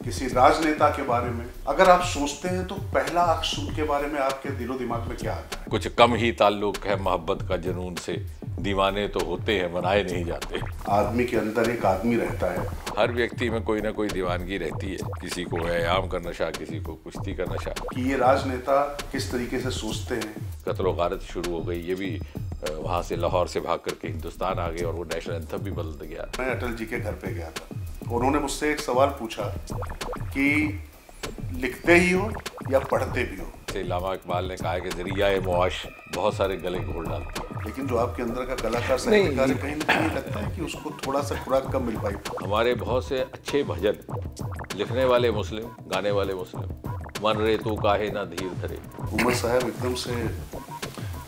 किसी राजनेता के बारे में अगर आप सोचते हैं तो पहला अक्ष उनके बारे में आपके दिलो दिमाग में क्या आता है? कुछ कम ही ताल्लुक है मोहब्बत का जुनून से, दीवाने तो होते हैं मनाए नहीं जाते। आदमी के अंदर एक आदमी रहता है। हर व्यक्ति में कोई ना कोई दीवानगी रहती है, किसी को व्यायाम का नशा, किसी को कुश्ती का नशा। कि ये राजनेता किस तरीके से सोचते हैं। कत्ल गारत शुरू हो गई, ये भी वहाँ से लाहौर से भाग करके हिंदुस्तान आ गए और वो नेशनल एंथम भी बदल गया। मैं अटल जी के घर पे गया था, उन्होंने मुझसे एक सवाल पूछा कि लिखते ही हो या पढ़ते भी हो। अल्लामा इकबाल ने कहा कि ज़रिया मुआश बहुत सारे गले घोल डालती है। लेकिन जो आपके अंदर का कलाकार साहित्यकार है, कहीं ना कहीं लगता है कि उसको थोड़ा सा खुराक कम मिल पाई। हमारे बहुत से अच्छे भजन लिखने वाले मुस्लिम, गाने वाले मुस्लिम। मन रे तू काहे ना धीर धरे। उमर साहब एकदम से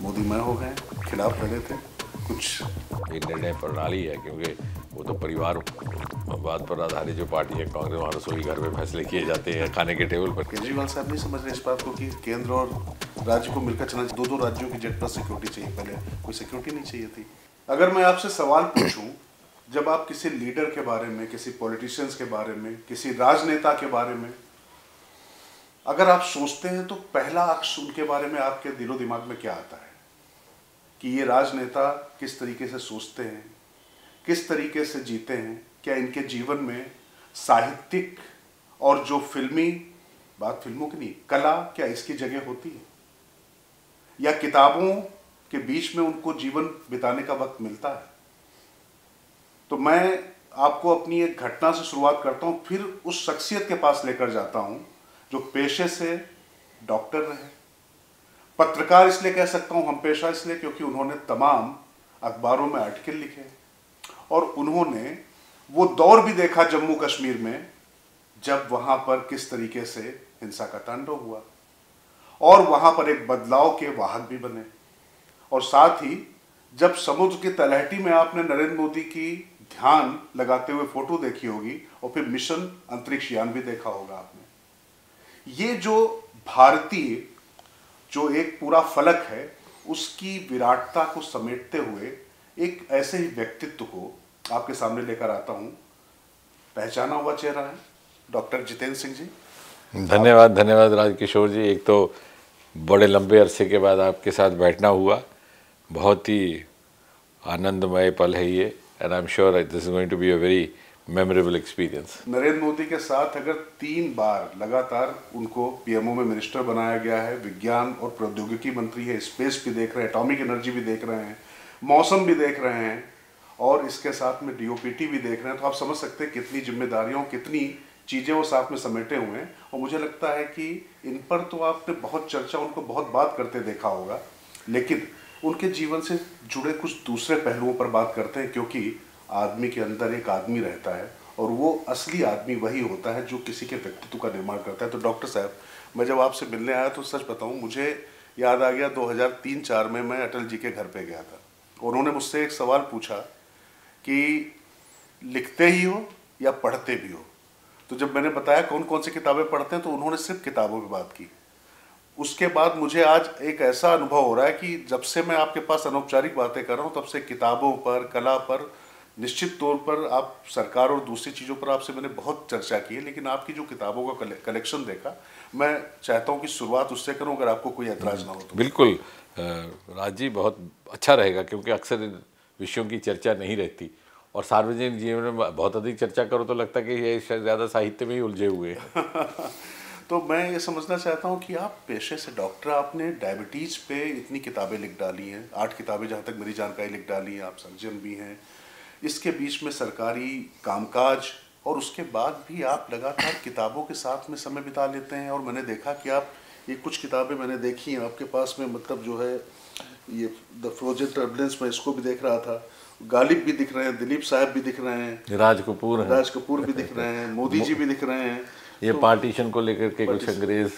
मोदीमय हो गए, खिलाफ खड़े थे कुछ। ये निर्णय प्रणाली है, क्योंकि वो तो परिवारवाद पर आधारित जो पार्टी है कांग्रेस, वहाँ रसोई घर में फैसले किए जाते हैं खाने के टेबल पर। केजरीवाल साहब नहीं समझ रहे इस बात को कि केंद्र और राज्य को मिलकर चलना, दो राज्यों की जेट पर सिक्योरिटी चाहिए, पहले कोई सिक्योरिटी नहीं चाहिए थी। अगर मैं आपसे सवाल पूछूं, जब आप किसी लीडर के बारे में, किसी पॉलिटिशियंस के बारे में, किसी राजनेता के बारे में अगर आप सोचते हैं तो पहला अक्ष उनके बारे में आपके दिलो दिमाग में क्या आता है? कि ये राजनेता किस तरीके से सोचते हैं, किस तरीके से जीते हैं, क्या इनके जीवन में साहित्यिक और जो फिल्मी बात, फिल्मों की नहीं, कला, क्या इसकी जगह होती है, या किताबों के बीच में उनको जीवन बिताने का वक्त मिलता है? तो मैं आपको अपनी एक घटना से शुरुआत करता हूं, फिर उस शख्सियत के पास लेकर जाता हूं जो पेशे से डॉक्टर रहे, पत्रकार इसलिए कह सकता हूं हम पेशा इसलिए क्योंकि उन्होंने तमाम अखबारों में आर्टिकल लिखे और उन्होंने वो दौर भी देखा जम्मू कश्मीर में जब वहां पर किस तरीके से हिंसा का तांडव हुआ, और वहां पर एक बदलाव के वाहक भी बने। और साथ ही जब समुद्र की तलहटी में आपने नरेंद्र मोदी की ध्यान लगाते हुए फोटो देखी होगी और फिर मिशन अंतरिक्ष यान भी देखा होगा आपने, ये जो भारतीय जो एक पूरा फलक है उसकी विराटता को समेटते हुए एक ऐसे ही व्यक्तित्व को आपके सामने लेकर आता हूं। पहचाना हुआ चेहरा है डॉक्टर जितेंद्र सिंह जी। धन्यवाद, धन्यवाद राजकिशोर जी। एक तो बड़े लंबे अरसे के बाद आपके साथ बैठना हुआ, बहुत ही आनंदमय पल है ये, and I am sure this is going to be a very memorable experience. Narendra Modi के साथ अगर 3 बार लगातार उनको पीएमओ में मिनिस्टर बनाया गया है, विज्ञान और प्रौद्योगिकी मंत्री है, स्पेस भी देख रहे हैं, एटॉमिक एनर्जी भी देख रहे हैं, मौसम भी देख रहे हैं और इसके साथ में डीओपीटी भी देख रहे हैं, तो आप समझ सकते हैं कितनी जिम्मेदारियों, कितनी चीज़ें वो साथ में समेटे हुए हैं। और मुझे लगता है कि इन पर तो आपने बहुत चर्चा, उनको बहुत बात करते देखा होगा, लेकिन उनके जीवन से जुड़े कुछ दूसरे पहलुओं पर बात करते हैं, क्योंकि आदमी के अंदर एक आदमी रहता है और वो असली आदमी वही होता है जो किसी के व्यक्तित्व का निर्माण करता है। तो डॉक्टर साहब, मैं जब आपसे मिलने आया तो सच बताऊं, मुझे याद आ गया 2003-04 में मैं अटल जी के घर पे गया था, उन्होंने मुझसे एक सवाल पूछा कि लिखते ही हो या पढ़ते भी हो। तो जब मैंने बताया कौन कौन सी किताबें पढ़ते हैं तो उन्होंने सिर्फ किताबों की बात की। उसके बाद मुझे आज एक ऐसा अनुभव हो रहा है कि जब से मैं आपके पास अनौपचारिक बातें कर रहा हूँ, तब से किताबों पर, कला पर, निश्चित तौर पर आप सरकार और दूसरी चीज़ों पर आपसे मैंने बहुत चर्चा की है, लेकिन आपकी जो किताबों का कलेक्शन देखा, मैं चाहता हूँ कि शुरुआत उससे करूँ, अगर आपको कोई ऐतराज़ ना हो तो। बिल्कुल राज जी, बहुत अच्छा रहेगा, क्योंकि अक्सर इन विषयों की चर्चा नहीं रहती और सार्वजनिक जीवन में बहुत अधिक चर्चा करो तो लगता है कि ये ज़्यादा साहित्य में ही उलझे हुए हैं। तो मैं ये समझना चाहता हूँ कि आप पेशे से डॉक्टर, आपने डायबिटीज़ पे इतनी किताबें लिख डाली हैं, 8 किताबें जहाँ तक मेरी जानकारी लिख डाली हैं, आप सर्जन भी हैं, इसके बीच में सरकारी कामकाज, और उसके बाद भी आप लगातार किताबों के साथ में समय बिता लेते हैं। और मैंने देखा कि आप ये कुछ किताबें मैंने देखी हैं आपके पास में, मतलब जो है ये द फ्रोजन टर्बुलेंस, में इसको भी देख रहा था, गालिब भी दिख रहे हैं, दिलीप साहब भी दिख रहे हैं, राज कपूर भी दिख रहे हैं, मोदी जी भी दिख रहे हैं। ये तो पार्टीशन को लेकर के कुछ अंग्रेज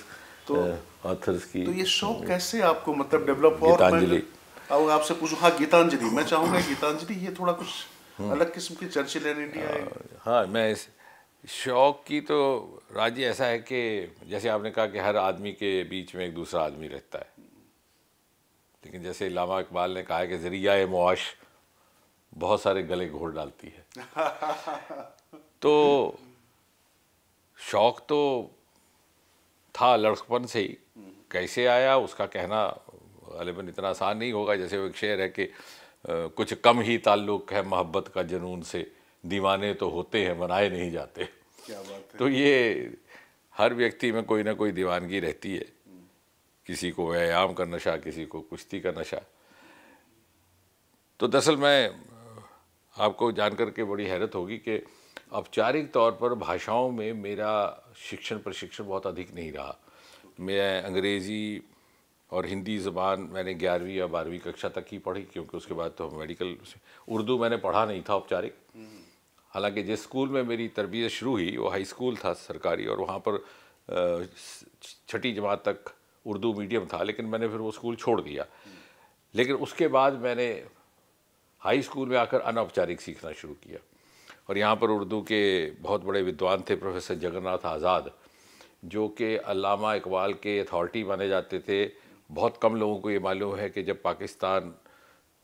ऑथर्स की, तो ये शौक कैसे आपको मतलब डेवलप हुआ? गीतांजलि, और आपसे पूछूं, हाँ गीतांजलि, मैं चाहूँगा गीतांजलि ये थोड़ा कुछ अलग किस्म की चर्चिल इन इंडिया है। हाँ, मैं इस शौक की तो राजी ऐसा है कि जैसे आपने कहा कि हर आदमी के बीच में एक दूसरा आदमी रहता है, लेकिन जैसे अल्लामा इकबाल ने कहा है कि ज़रिया मुआश बहुत सारे गले घोल डालती है। तो शौक़ तो था लड़कपन से ही, कैसे आया उसका कहना गालिबन इतना आसान नहीं होगा। जैसे वो एक शेर है कि कुछ कम ही ताल्लुक़ है मोहब्बत का जुनून से, दीवाने तो होते हैं मनाए नहीं जाते। क्या बात है। तो ये हर व्यक्ति में कोई ना कोई दीवानगी रहती है, किसी को व्यायाम का नशा, किसी को कुश्ती का नशा। तो दरअसल मैं आपको जानकर के बड़ी हैरत होगी कि औपचारिक तौर पर भाषाओं में मेरा शिक्षण प्रशिक्षण बहुत अधिक नहीं रहा। मैं अंग्रेज़ी और हिंदी ज़बान मैंने 11वीं या 12वीं कक्षा तक ही पढ़ी, क्योंकि उसके बाद तो मेडिकल। उर्दू मैंने पढ़ा नहीं था औपचारिक। हालांकि जिस स्कूल में मेरी तरबियत शुरू हुई वो हाई स्कूल था सरकारी, और वहाँ पर 6ठी जमात तक उर्दू मीडियम था, लेकिन मैंने फिर वो स्कूल छोड़ दिया। लेकिन उसके बाद मैंने हाई स्कूल में आकर अनौपचारिक सीखना शुरू किया, और यहाँ पर उर्दू के बहुत बड़े विद्वान थे प्रोफेसर जगन्नाथ आज़ाद, जो कि अल्लामा इकबाल के अथॉरिटी माने जाते थे। बहुत कम लोगों को ये मालूम है कि जब पाकिस्तान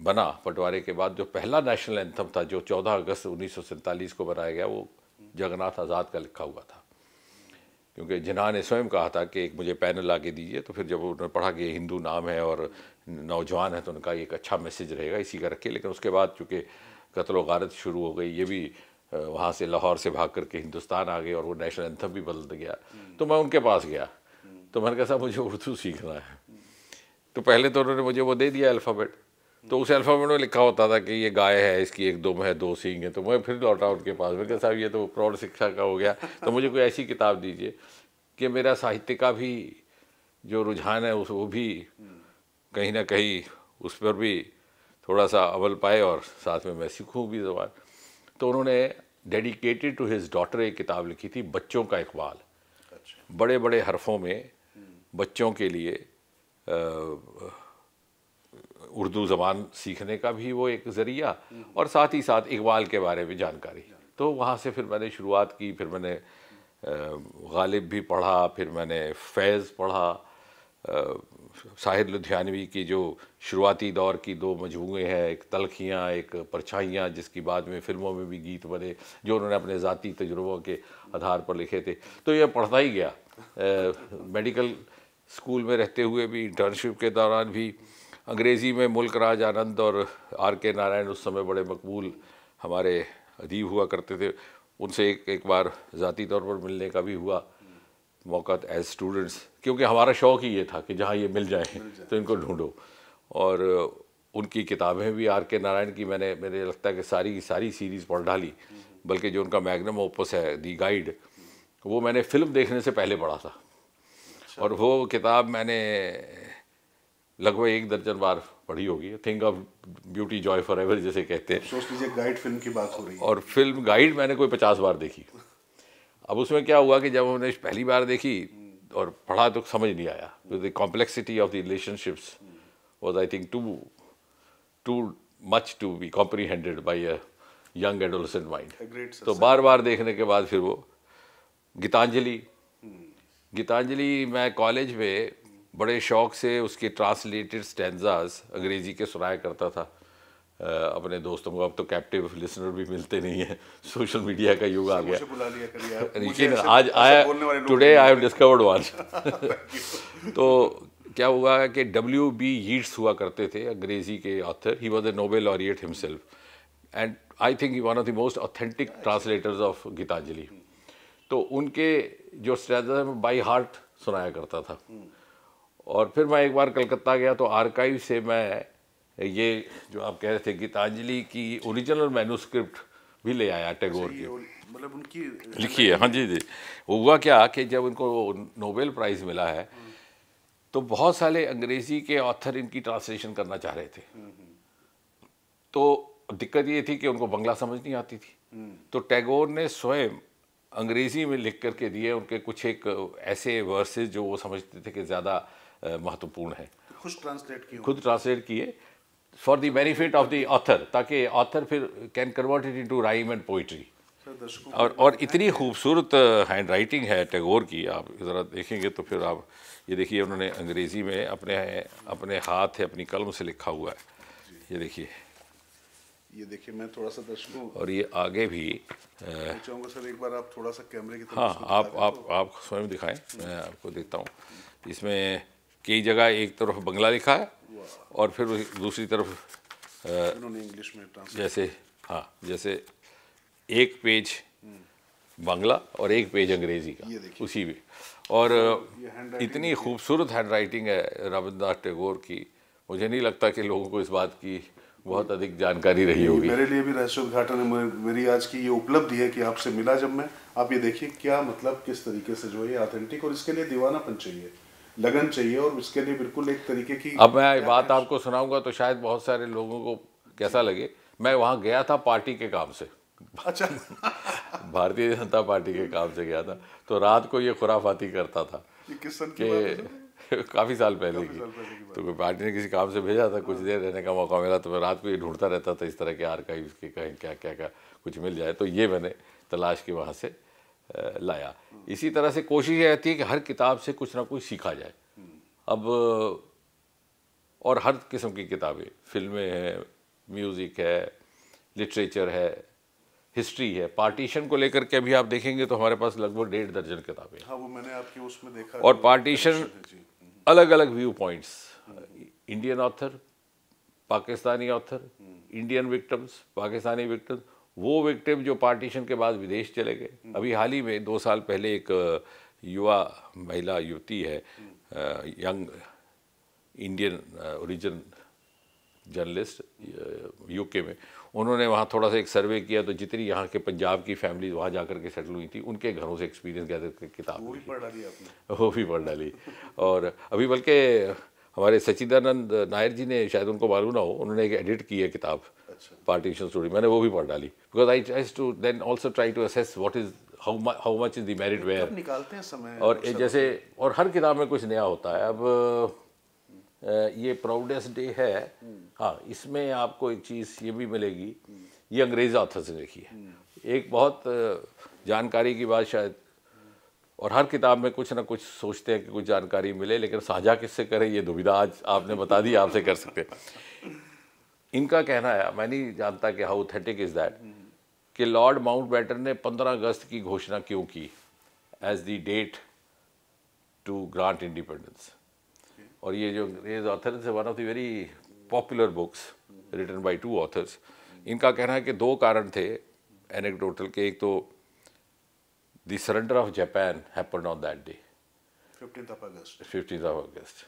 बना बंटवारे के बाद, जो पहला नेशनल एंथम था जो 14 अगस्त 1947 को बनाया गया, वो जगन्नाथ आज़ाद का लिखा हुआ था। क्योंकि जिन्हा ने स्वयं कहा था कि एक मुझे पैनल ला के दीजिए, तो फिर जब उन्होंने पढ़ा कि हिंदू नाम है और नौजवान है, तो उनका एक अच्छा मैसेज रहेगा, इसी का रखिए। लेकिन उसके बाद चूँकि कत्ल व गारत शुरू हो गई, ये भी वहाँ से लाहौर से भाग करके हिंदुस्तान आ गए, और वो नेशनल एंथम भी बदल गया। तो मैं उनके पास गया, तो मैंने कहा साहब मुझे उर्दू सीखना है। तो पहले तो उन्होंने मुझे वो दे दिया अल्फ़ाबेट, तो उस अल्फ़ाबेट में लिखा होता था कि ये गाय है, इसकी एक दुम है, 2 सींग है। तो मैं फिर लौटा उनके पास, मैं कहा साहब ये तो प्रौढ़ शिक्षा का हो गया, तो मुझे कोई ऐसी किताब दीजिए कि मेरा साहित्य का भी जो रुझान है वो भी कहीं ना कहीं उस पर भी थोड़ा सा अव्वल पाए, और साथ में मैं सीखूँ भी ज़बान। तो उन्होंने डेडिकेटेड टू हिज डॉटर एक किताब लिखी थी, बच्चों का इकबाल। बड़े बड़े हरफों में बच्चों के लिए उर्दू ज़बान सीखने का भी वो एक ज़रिया, और साथ ही साथ इकबाल के बारे में जानकारी। तो वहाँ से फिर मैंने शुरुआत की। फिर मैंने गालिब भी पढ़ा, फिर मैंने फैज़ पढ़ा, साहिर लुधियानवी की जो शुरुआती दौर की 2 मजमूए हैं, एक तलखियाँ, एक परछाइयाँ, जिसकी बाद में फ़िल्मों में भी गीत बने, जो उन्होंने अपने ज़ाती तजुर्बों के आधार पर लिखे थे। तो ये पढ़ता ही गया। मेडिकल स्कूल में रहते हुए भी, इंटर्नशिप के दौरान भी अंग्रेज़ी में मुल्क राज आनंद और R.K. नारायण उस समय बड़े मकबूल हमारे अदीब हुआ करते थे। उनसे एक बार ज़ाती तौर पर मिलने का भी हुआ मौका एज स्टूडेंट्स, क्योंकि हमारा शौक़ ही ये था कि जहाँ ये मिल जाए तो इनको ढूंढो। और उनकी किताबें भी R.K. नारायण की मैंने, मेरे लगता है कि सारी की सारी सीरीज़ पढ़ डाली। बल्कि जो उनका मैग्नम ओपस है दी गाइड, वो मैंने फ़िल्म देखने से पहले पढ़ा था। और वो किताब मैंने लगभग 1 दर्जन बार पढ़ी होगी। Think of beauty Joy for ever जैसे कहते हैं। सोच लीजिए गाइड फिल्म की बात हो रही है। और फिल्म गाइड मैंने कोई 50 बार देखी। अब उसमें क्या हुआ कि जब हमने पहली बार देखी और पढ़ा तो समझ नहीं आया। The complexity of the relationships was I think too much to be comprehended by a young adolescent mind. तो बार बार देखने के बाद फिर वो गीतांजलि मैं कॉलेज में बड़े शौक़ से उसके ट्रांसलेटेड स्टैंजास अंग्रेज़ी के सुनाया करता था अपने दोस्तों को। अब तो कैप्टिव लिसनर भी मिलते नहीं है, सोशल मीडिया का युग आ गया। लेकिन आज आया, today I have discovered one. तो क्या हुआ कि W.B. यीट्स हुआ करते थे अंग्रेज़ी के author. He was a Nobel laureate himself, and I think he one of the most authentic translators of Gitanjali. तो उनके जो स्टैंजा में बाई हार्ट सुनाया करता था। और फिर मैं एक बार कलकत्ता गया तो आर्काइव से मैं ये जो आप कह रहे थे गीतांजलि की ओरिजिनल मैन्युस्क्रिप्ट भी ले आया टैगोर की, मतलब उनकी लिखी है। हाँ जी जी। हुआ क्या कि जब उनको नोबेल प्राइज़ मिला है तो बहुत सारे अंग्रेज़ी के ऑथर इनकी ट्रांसलेशन करना चाह रहे थे। तो दिक्कत ये थी कि उनको बंगला समझ नहीं आती थी। तो टैगोर ने स्वयं अंग्रेज़ी में लिख करके दिए उनके कुछ एक ऐसे वर्सेस जो वो समझते थे कि ज़्यादा महत्वपूर्ण है। खुद ट्रांसलेट किए for the benefit of the author, ताकि ऑथर फिर can convert it into rhyme and poetry. और इतनी खूबसूरत हैंड राइटिंग है टैगोर की, आप ज़रा देखेंगे तो फिर आप ये देखिए उन्होंने अंग्रेज़ी में अपने हाथ है अपनी कलम से लिखा हुआ है। ये देखिए, ये देखिए, मैं थोड़ा सा दर्शकों और ये आगे भी मैं चाहूँगा सर, एक बार आप थोड़ा सा कैमरे की तरफ हाँ, इसको दिखा दें तो। आप स्वयं दिखाएं, मैं आपको देखता हूँ। इसमें कई जगह एक तरफ बंगला लिखा है और फिर दूसरी तरफ इन्होंने इंग्लिश में ट्रांसलेट। जैसे, हाँ, जैसे एक पेज बांग्ला और एक पेज अंग्रेजी का ये देखिए। उसी में। और ये handwriting इतनी देखिए। खूबसूरत हैंड राइटिंग है रविन्द्रनाथ टैगोर की, मुझे नहीं लगता कि लोगों को इस बात की बहुत अधिक जानकारी रही होगी। मेरे लिए भी रहस्योद्घाटन है, मेरी आज की ये उपलब्धि है कि आपसे मिला जब मैं। आप ये देखिए क्या मतलब, किस तरीके से जो है ऑथेंटिक, और इसके लिए दीवानापन चाहिए, लगन चाहिए, और इसके लिए बिल्कुल एक तरीके की। अब मैं बात आपको सुनाऊंगा तो शायद बहुत सारे लोगों को कैसा लगे। मैं वहाँ गया था पार्टी के काम से, अच्छा। भारतीय जनता पार्टी के काम से गया था। तो रात को ये खुराफाती करता था ये किस सन की बात है सर? कि काफ़ी साल पहले काफी की। साल पहले की बात। तो कोई पार्टी ने किसी काम से भेजा था, कुछ देर रहने का मौका मिला, तो मैं रात को ये ढूंढता रहता था इस तरह के आर्काइव्स के, कहीं क्या क्या क्या कुछ मिल जाए। तो ये मैंने तलाश के वहाँ से लाया। इसी तरह से कोशिश ये रहती है कि हर किताब से कुछ ना कुछ सीखा जाए। अब और हर किस्म की किताबें, फिल्में हैं, म्यूज़िक है, लिटरेचर है, हिस्ट्री है। पार्टीशन को लेकर के अभी आप देखेंगे तो हमारे पास लगभग 1.5 दर्जन किताबें हैं। हाँ, वो मैंने आपकी उसमें देखा। और जो पार्टीशन collection है, जी। अलग अलग view points, Indian author, Pakistani author, Indian victims, Pakistani victims, वो विक्टिम जो पार्टीशन के बाद विदेश चले गए। अभी हाल ही में 2 साल पहले एक युवा महिला युवती है, young Indian origin journalist, UK में, उन्होंने वहाँ थोड़ा सा एक सर्वे किया तो जितनी यहाँ के पंजाब की फैमिलीज वहाँ जाकर के सेटल हुई थी, उनके घरों से एक्सपीरियंस गैदर करके किताब वो भी लिखी। पढ़ डाली आपने? वो भी पढ़ डाली। और अभी बल्कि हमारे सच्चिदानंद नायर जी ने, शायद उनको मालूम ना हो, उन्होंने एक एडिट की है किताब अच्छा। पार्टीशन स्टोरी, मैंने वो भी पढ़ डाली। Because I tries to then also try to assess what is how much is the merit कब वेयर। निकालते हैं समय? और अक्सर जैसे, और हर किताब में कुछ नया होता है। अब ये प्राउडेस्ट डे है, हाँ, इसमें आपको एक चीज़ ये भी मिलेगी, ये अंग्रेज़ ऑथर से लिखी है। एक बहुत जानकारी की बात शायद, और हर किताब में कुछ ना कुछ सोचते हैं कि कुछ जानकारी मिले, लेकिन साझा किससे करें ये दुविधा आज आपने बता दी, आपसे कर सकते हैं। इनका कहना है, मैं नहीं जानता कि हाउ ऑथेंटिक इज़ दैट, कि लॉर्ड माउंटबेटन ने 15 अगस्त की घोषणा क्यों की as the date to grant independence. और ये जो अंग्रेज ऑथर है, one of the very popular books written by 2 authors. इनका कहना है कि 2 कारण थे एनेक्डोटल के। एक तो the surrender of Japan happened on that day, 15th of August।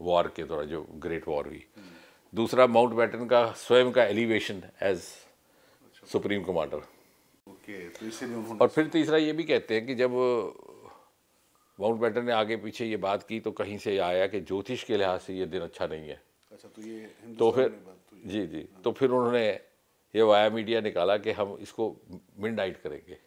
War के दौरान जो ग्रेट वॉर हुई। दूसरा माउंटबेटन का स्वयं का elevation as supreme commander. Okay, तो इसीलिए उन्होंने। और फिर तीसरा ये भी कहते हैं कि जब माउंटबेटन ने आगे पीछे ये बात की तो कहीं से आया कि ज्योतिष के लिहाज से ये दिन अच्छा नहीं है। अच्छा, तो ये तो हिंदुस्तान फिर में बात हुई। जी जी, तो फिर उन्होंने ये वाया मीडिया निकाला कि हम इसको मिडनाइट करेंगे।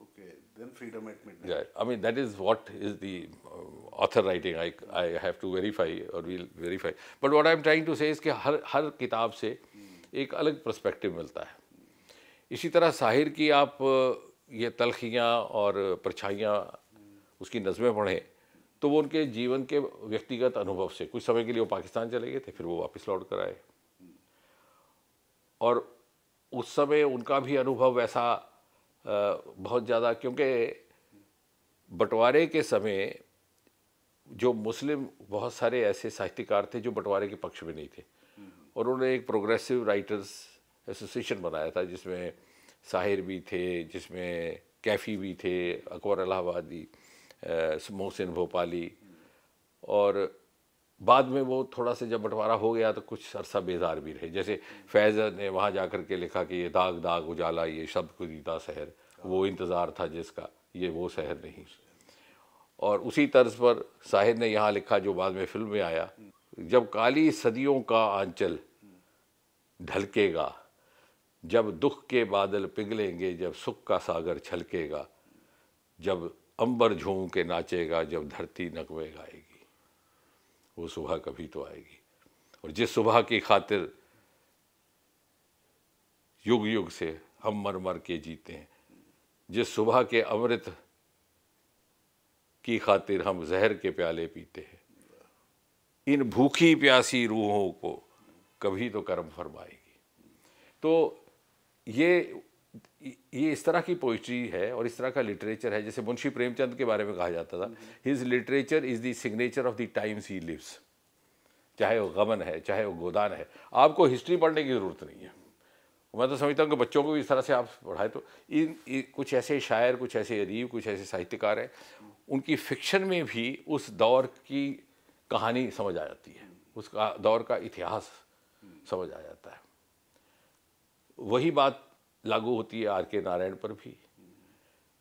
Okay, then freedom at midnight. I mean that is what is the author writing. I have to verify और will verify, but what I am trying to say is कि हर किताब से एक अलग पर्सपेक्टिव मिलता है। इसी तरह साहिर की आप ये तलखियाँ और परछाइयाँ, उसकी नज़में पढ़ें तो वो उनके जीवन के व्यक्तिगत अनुभव से, कुछ समय के लिए वो पाकिस्तान चले गए थे, फिर वो वापस लौट कर आए, और उस समय उनका भी अनुभव वैसा बहुत ज़्यादा, क्योंकि बंटवारे के समय जो मुस्लिम बहुत सारे ऐसे साहित्यकार थे जो बंटवारे के पक्ष में नहीं थे, और उन्होंने एक प्रोग्रेसिव राइटर्स एसोसिएशन बनाया था जिसमें साहिर भी थे, जिसमें कैफ़ी भी थे, अकबर इलाहाबादी, मोहसिन भोपाली, और बाद में वो थोड़ा सा जब बंटवारा हो गया तो कुछ अरसा बेजार भी रहे। जैसे फैज़ ने वहाँ जाकर के लिखा कि ये दाग दाग उजाला, ये शब्द कुदीदा शहर, वो इंतज़ार था जिसका, ये वो शहर नहीं। और उसी तर्ज पर साहिर ने यहाँ लिखा, जो बाद में फिल्म में आया, जब काली सदियों का आंचल ढलकेगा, जब दुख के बादल पिघलेंगे, जब सुख का सागर छलकेगा, जब अंबर झूम के नाचेगा, जब धरती नगमे गाएगी, वो सुबह कभी तो आएगी। और जिस सुबह की खातिर युग युग से हम मर मर के जीते हैं, जिस सुबह के अमृत की खातिर हम जहर के प्याले पीते हैं, इन भूखी प्यासी रूहों को कभी तो कर्म फरमाएगी। तो ये इस तरह की पोइट्री है और इस तरह का लिटरेचर है, जैसे मुंशी प्रेमचंद के बारे में कहा जाता था, his literature is the signature of the times he lives. चाहे वो गबन है, चाहे वो गोदान है, आपको हिस्ट्री पढ़ने की ज़रूरत नहीं है। मैं तो समझता हूँ कि बच्चों को भी इस तरह से आप पढ़ाए तो कुछ ऐसे शायर, कुछ ऐसे अदीब, कुछ ऐसे साहित्यकार हैं, उनकी फिक्शन में भी उस दौर की कहानी समझ आ जाती है, उस दौर का इतिहास समझ आ जाता है। वही बात लागू होती है आर के नारायण पर भी।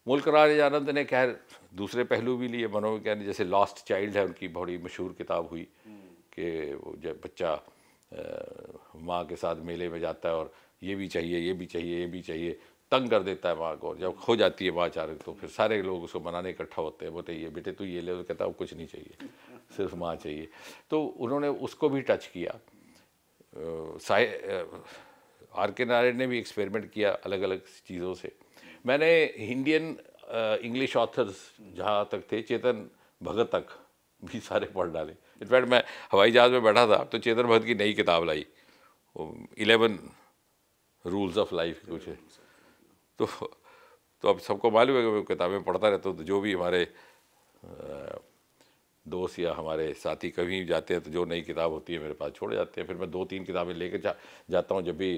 मुल्क राज आनंद ने खैर दूसरे पहलू भी लिए, मनोविज्ञान, जैसे लॉस्ट चाइल्ड है उनकी बड़ी मशहूर किताब हुई कि वो जब बच्चा माँ के साथ मेले में जाता है और ये भी चाहिए, ये भी चाहिए, ये भी चाहिए, तंग कर देता है माँ को, और जब खो जाती है माँ अचानक तो फिर सारे लोग उसको मनाने इकट्ठा होते हैं, बोलते ये बेटे तू ये ले, तो कहता है कुछ नहीं चाहिए, सिर्फ माँ चाहिए। तो उन्होंने उसको भी टच किया। आर के नारायण ने भी एक्सपेरिमेंट किया अलग अलग चीज़ों से। मैंने इंडियन इंग्लिश ऑथर्स जहाँ तक थे, चेतन भगत तक भी सारे पढ़ डाले। इनफैक्ट मैं हवाई जहाज़ में बैठा था तो चेतन भगत की नई किताब लाई, 11 रूल्स ऑफ लाइफ कुछ है। तो अब सबको मालूम है कि मैं किताबें पढ़ता रहता हूँ, तो जो भी हमारे दोस्त या हमारे साथी कभी जाते हैं तो जो नई किताब होती है मेरे पास छोड़ जाते हैं, फिर मैं 2-3 किताबें लेकर जाता हूँ। जब भी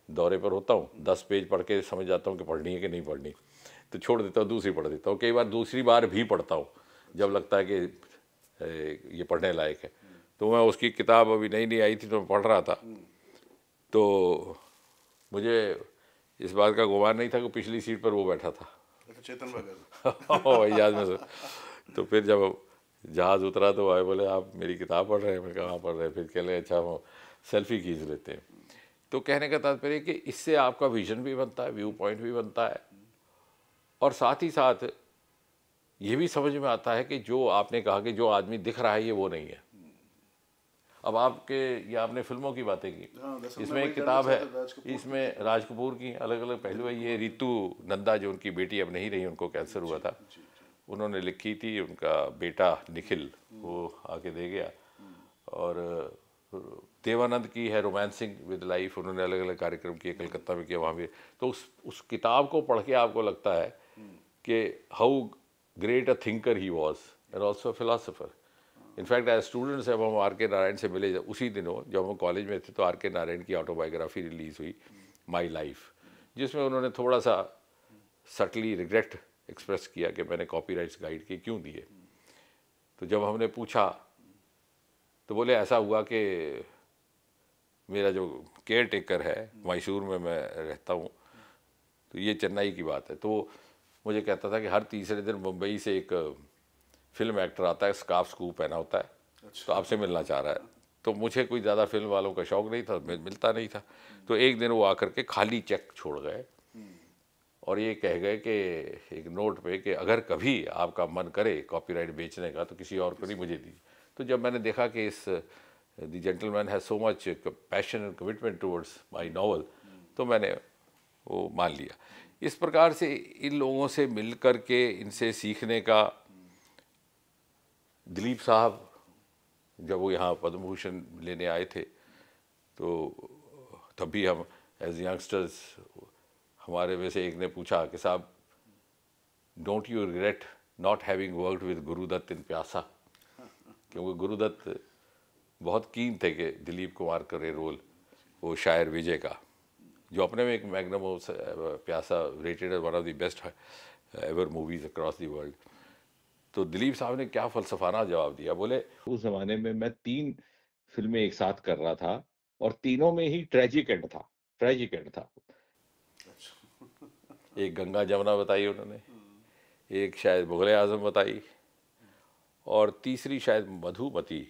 दौरे पर होता हूँ 10 पेज पढ़ के समझ जाता हूँ कि पढ़नी है कि नहीं पढ़नी, तो छोड़ देता हूँ, दूसरी पढ़ देता हूँ। कई बार दूसरी बार भी पढ़ता हूँ जब लगता है कि ये पढ़ने लायक है। तो मैं उसकी किताब अभी नई आई थी तो मैं पढ़ रहा था, तो मुझे इस बात का गुमान नहीं था कि पिछली सीट पर वो बैठा था, चेतन भगत हवाई में से। तो फिर जब जहाज़ उतरा तो आए, बोले आप मेरी किताब पढ़ रहे हैं? मैं कहाँ पढ़ रहे हैं? फिर कह ले अच्छा वो सेल्फी खींच लेते हैं। तो कहने का तात्पर्य कि इससे आपका विजन भी बनता है, व्यू पॉइंट भी बनता है, और साथ ही साथ ये भी समझ में आता है कि जो आपने कहा कि जो आदमी दिख रहा है ये वो नहीं है। अब ये आपने फिल्मों की बातें की, इसमें एक किताब है, इसमें राज कपूर की अलग अलग पहलू है। ये रितु नंदा जो उनकी बेटी अब नहीं रही, उनको कैंसर हुआ था, उन्होंने लिखी थी, उनका बेटा निखिल वो आके दे गया। और देवानंद की है रोमांसिंग विद लाइफ, उन्होंने अलग अलग कार्यक्रम किए, कलकत्ता में किया, वहाँ भी। तो उस किताब को पढ़ के आपको लगता है कि how great a thinker he was and also philosopher. In fact as students जब हम आर के नारायण से मिले उसी दिनों जब हम कॉलेज में थे, तो आर के नारायण की ऑटोबायोग्राफी रिलीज़ हुई, माई लाइफ, जिसमें उन्होंने थोड़ा सा सटली रिग्रेट एक्सप्रेस किया कि मैंने कॉपीराइट्स गाइड के क्यों दिए। तो जब हमने पूछा तो बोले ऐसा हुआ कि मेरा जो केयर टेकर है, मैसूर में मैं रहता हूँ, तो ये चेन्नई की बात है, तो मुझे कहता था कि हर तीसरे दिन मुंबई से एक फिल्म एक्टर आता है, स्कार्फ स्कूप पहना होता है, तो आपसे मिलना चाह रहा है। तो मुझे कोई ज़्यादा फिल्म वालों का शौक़ नहीं था, मिलता नहीं था। तो एक दिन वो आकर के खाली चेक छोड़ गए और ये कह गए कि एक नोट पे कि अगर कभी आपका मन करे कॉपीराइट बेचने का तो किसी और को नहीं, मुझे दीजिए। तो जब मैंने देखा कि इस the gentleman has so much passion and commitment towards my novel, तो मैंने वो मान लिया। इस प्रकार से इन लोगों से मिल कर के इनसे सीखने का, दिलीप साहब जब वो यहाँ पद्म भूषण लेने आए थे तो तब भी हम एज यंगस्टर्स, हमारे में से एक ने पूछा कि साहब don't you regret not having worked with Guru Dutt in Pyaasa, क्योंकि गुरुदत्त बहुत कीन थे कि दिलीप कुमार करे रोल वो शायर विजय का, जो अपने में एक मैग्नम प्यासा rated one of the best ever movies across the world. तो दिलीप साहब ने क्या फलसफाना जवाब दिया, बोले उस जमाने में मैं 3 फिल्में एक साथ कर रहा था और तीनों में ही ट्रेजिक एंड था, ट्रेजिक एंड था। एक गंगा जमुना बताई उन्होंने, एक शायद मुगल आजम बताई, और तीसरी शायद मधुमती,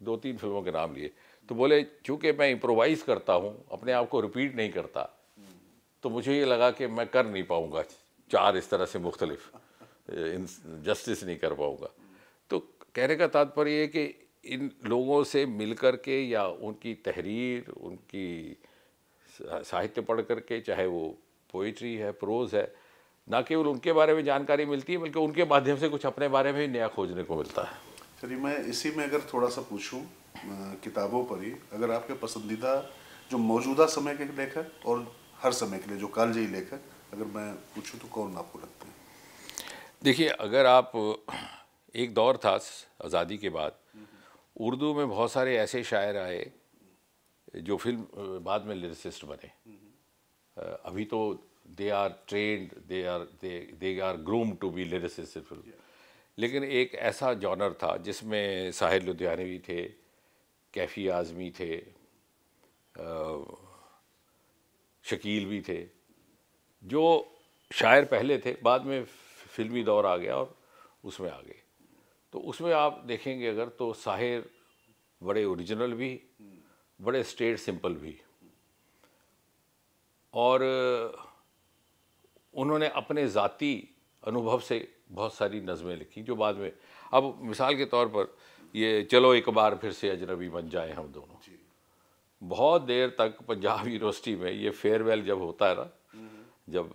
2-3 फिल्मों के नाम लिए। तो बोले चूँकि मैं इम्प्रोवाइज़ करता हूँ, अपने आप को रिपीट नहीं करता, तो मुझे ये लगा कि मैं कर नहीं पाऊँगा 4 इस तरह से मुख्तलिफ, जस्टिस नहीं कर पाऊँगा। तो कहने का तात्पर्य ये कि इन लोगों से मिल कर के या उनकी तहरीर, उनकी साहित्य पढ़ कर के, चाहे वो पोइट्री है, प्रोज़ है, ना केवल उनके बारे में जानकारी मिलती है बल्कि उनके माध्यम से कुछ अपने बारे में ही नया खोजने को मिलता है। चलिए मैं इसी में अगर थोड़ा सा पूछूं किताबों पर ही, अगर आपके पसंदीदा जो मौजूदा समय के लेखक और हर समय के लिए जो कालजयी लेखक, अगर मैं पूछूं तो कौन आपको लगते हैं? देखिए, अगर आप, एक दौर था आज़ादी के बाद, उर्दू में बहुत सारे ऐसे शायर आए जो फिल्म बाद में लिरिसिस्ट बने। अभी तो they are trained, they are groom to be lyricist film. लेकिन एक ऐसा जॉनर था जिसमें साहिर लुधियानवी थे, कैफ़ी आज़मी थे, शकील भी थे, जो शायर पहले थे, बाद में फिल्मी दौर आ गया और उसमें आ गए। तो उसमें आप देखेंगे अगर, तो साहिर बड़े ओरिजिनल भी, बड़े स्ट्रेट सिंपल भी, और उन्होंने अपने ज़ाती अनुभव से बहुत सारी नज़में लिखी जो बाद में, अब मिसाल के तौर पर ये चलो एक बार फिर से अजनबी बन जाए हम दोनों, बहुत देर तक पंजाब यूनिवर्सिटी में ये फेयरवेल जब होता है ना, जब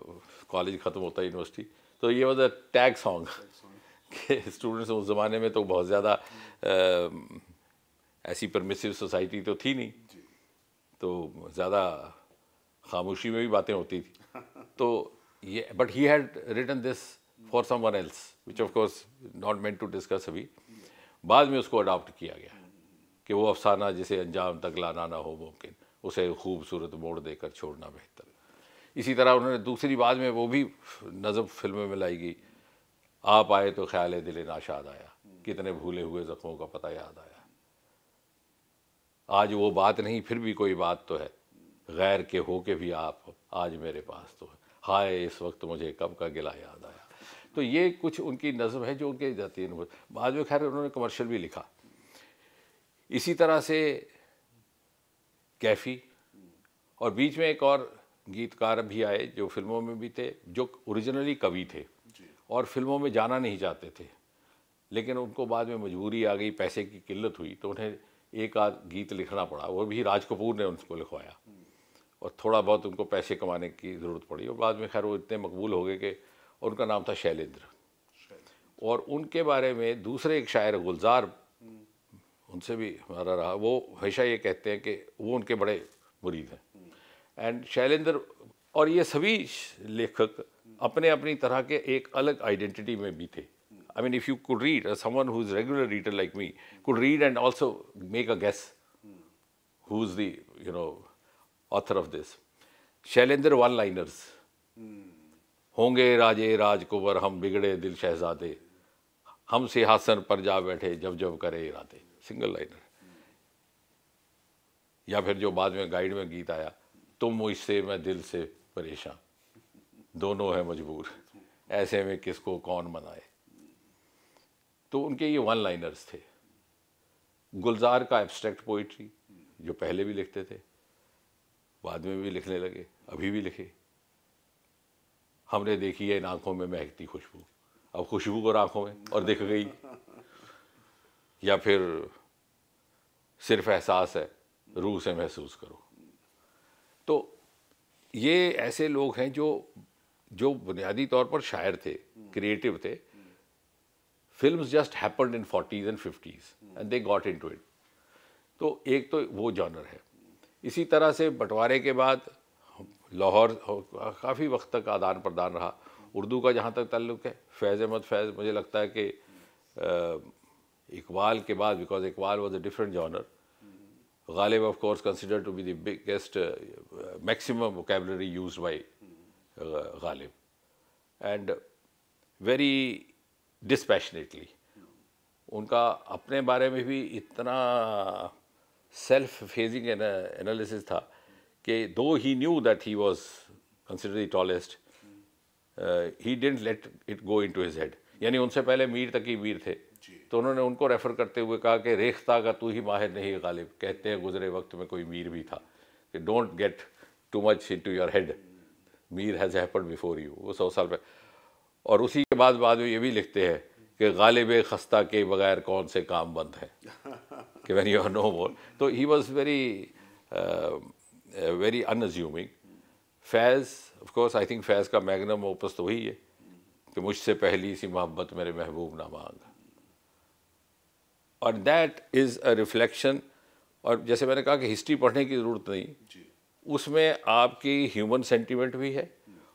कॉलेज ख़त्म होता है यूनिवर्सिटी, तो ये वाज अ टैग सॉन्ग के स्टूडेंट्स, उस ज़माने में तो बहुत ज़्यादा ऐसी परमिसिव सोसाइटी तो थी नहीं, तो ज़्यादा खामोशी में भी बातें होती थी। तो ये, but he had written this for someone else which of course not meant to discuss अभी। बाद में उसको अडॉप्ट किया गया कि वो अफसाना जिसे अंजाम तक लाना ना हो मुमकिन, उसे खूबसूरत मोड़ देकर छोड़ना बेहतर। इसी तरह उन्होंने दूसरी, बाद में वो भी नज़म फिल्म में लाई गई, आप आए तो ख्याल दिल नाशाद आया, कितने भूले हुए ज़ख्मों का पता याद आया, आज वो बात नहीं फिर भी कोई बात तो है, गैर के हो के भी आप आज मेरे पास तो है, हाय इस वक्त मुझे कब का गिला याद आया। तो ये कुछ उनकी नज़म है जो उनके जाती है। बाद में खैर उन्होंने कमर्शियल भी लिखा। इसी तरह से कैफ़ी, और बीच में एक और गीतकार भी आए जो फिल्मों में भी थे, जो ओरिजिनली कवि थे और फिल्मों में जाना नहीं चाहते थे, लेकिन उनको बाद में मजबूरी आ गई, पैसे की किल्लत हुई, तो उन्हें एक आध गीत लिखना पड़ा, वो भी राज कपूर ने उनको लिखवाया, और थोड़ा बहुत उनको पैसे कमाने की ज़रूरत पड़ी, और बाद में खैर वो इतने मकबूल हो गए कि, उनका नाम था शैलेंद्र। और उनके बारे में दूसरे एक शायर गुलजार, उनसे भी हमारा रहा, वो हमेशा ये कहते हैं कि वो उनके बड़े मुरीद हैं। एंड शैलेंद्र और ये सभी लेखक अपने अपनी तरह के एक अलग आइडेंटिटी में भी थे। I mean, if you could read, someone who's a regular reader like me could read and also make a guess who's the, author of this. Shailendra one-liners, होंगे राजे राजकुंवर हम बिगड़े दिल शहजादे, हम सिंहासन पर जा बैठे जब जब करे इरादे, सिंगल लाइनर। या फिर जो बाद में गाइड में गीत आया, तुम मुझसे मैं दिल से परेशान, दोनों हैं मजबूर, ऐसे में किसको कौन मनाए। तो उनके ये वन लाइनर्स थे। गुलजार का एब्स्ट्रैक्ट पोइट्री, जो पहले भी लिखते थे, बाद में भी लिखने लगे, अभी भी लिखे। हमने देखी है इन आंखों में महकती खुशबू, अब खुशबू और आंखों में और दिख गई। या फिर सिर्फ एहसास है रूह से महसूस करो। तो ये ऐसे लोग हैं जो बुनियादी तौर पर शायर थे, क्रिएटिव थे। Films just happened in 40s and 50s and they got into it. तो एक तो वो जॉनर है। इसी तरह से बंटवारे के बाद लाहौर काफ़ी वक्त तक आदान प्रदान रहा। उर्दू का जहाँ तक ताल्लुक़ है, फैज़ अहमद फैज़, मुझे लगता है कि इकबाल के बाद, because Iqbal was a different genre, Ghalib of course considered to be the biggest maximum vocabulary used by Ghalib, and very dispassionately. उनका अपने बारे में भी इतना सेल्फ फेजिंग एनालिसिस था कि though he knew that he was considered the tallest, he didn't let it go into his head. यानी उनसे पहले मीर तकी मीर थे, तो उन्होंने उनको रेफ़र करते हुए कहा कि रेख्ता का तू ही माहिर नहीं गालिब, कहते हैं गुजरे वक्त में कोई मीर भी था, कि don't get too much into your head, Mir has happened before you. वो 100 साल पहले। और उसी के बाद में ये भी लिखते हैं कि गालिब खस्ता के बगैर कौन से काम बंद हैं, कि when you are no more. तो he was very unassuming. Faiz, of course I think Faiz का मैग्नम ओपस तो वही है कि मुझसे पहली सी मोहब्बत मेरे महबूब ना मांग, और दैट इज़ अ रिफ्लेक्शन और जैसे मैंने कहा कि हिस्ट्री पढ़ने की ज़रूरत नहीं, जी। उसमें आपकी ह्यूमन सेंटिमेंट भी है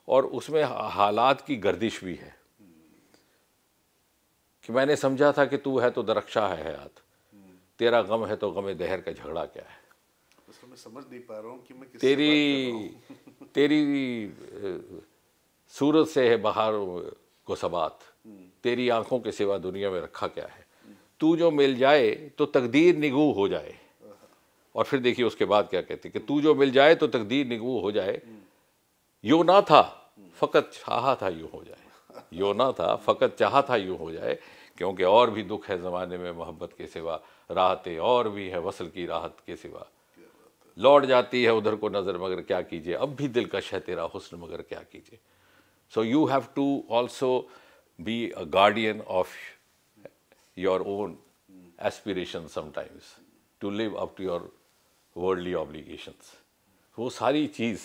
और उसमें हालात की गर्दिश भी है कि मैंने समझा था कि तू है तो दरख्शा है हयात, तेरा गम है तो गम दहर का झगड़ा क्या है, तो मैं समझ नहीं पा रहा हूँ कि मैं किससे तेरी बात कर रहा हूँ। तेरी सूरत से है बहार को सबात, तेरी आंखों के सिवा दुनिया में रखा क्या है, तू जो मिल जाए तो तकदीर निगू हो जाए। और फिर देखिए उसके बाद क्या कहते कि तू जो मिल जाए तो तकदीर निगू हो जाए, यो ना था फ़कत चाहा था यूँ हो जाए, यो ना था फ़कत चाहा था यूँ हो जाए, क्योंकि और भी दुख है ज़माने में मोहब्बत के सिवा, राहतें और भी है वसल की राहत के सिवा, लौट जाती है उधर को नज़र मगर क्या कीजिए, अब भी दिलकश है तेरा हुस्न मगर क्या कीजिए। So you have to also be a guardian of your own aspiration sometimes to live up to your worldly obligations. वो सारी चीज़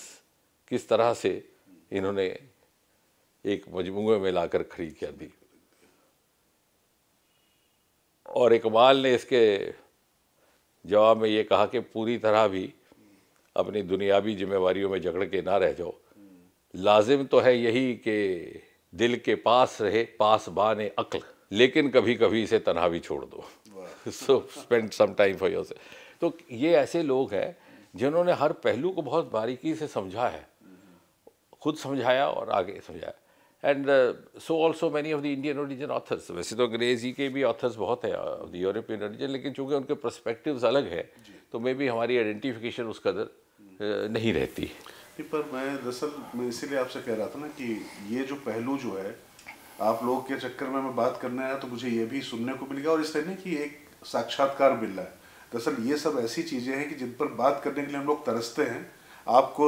किस तरह से इन्होंने एक मजमूए में लाकर खड़ी कर दी। और इकबाल ने इसके जवाब में ये कहा कि पूरी तरह भी अपनी दुनियावी जिम्मेवारियों में जकड़ के ना रह जाओ, लाजिम तो है यही कि दिल के पास रहे पासबान अक्ल, लेकिन कभी कभी इसे तन्हा भी छोड़ दो। So spend some time for yourself. तो ये ऐसे लोग हैं जिन्होंने हर पहलू को बहुत बारीकी से समझा है, खुद समझाया और आगे समझाया। And so also many of the Indian origin authors, वैसे तो अंग्रेजी के भी ऑथर्स बहुत हैं ऑफ द यूरोपियन ओरिजिन, लेकिन चूंकि उनके पर्सपेक्टिव्स अलग है तो मे बी हमारी आइडेंटिफिकेशन उस कदर नहीं रहती। नहीं, पर मैं दरअसल मैं इसीलिए आपसे कह रहा था ना कि ये जो पहलू जो है आप लोग के चक्कर में मैं बात करने आया तो मुझे ये भी सुनने को मिल गया, और इसलिए नहीं कि एक साक्षात्कार मिल रहा है। दरअसल ये सब ऐसी चीज़ें हैं कि जिन पर बात करने के लिए हम लोग तरसते हैं, आपको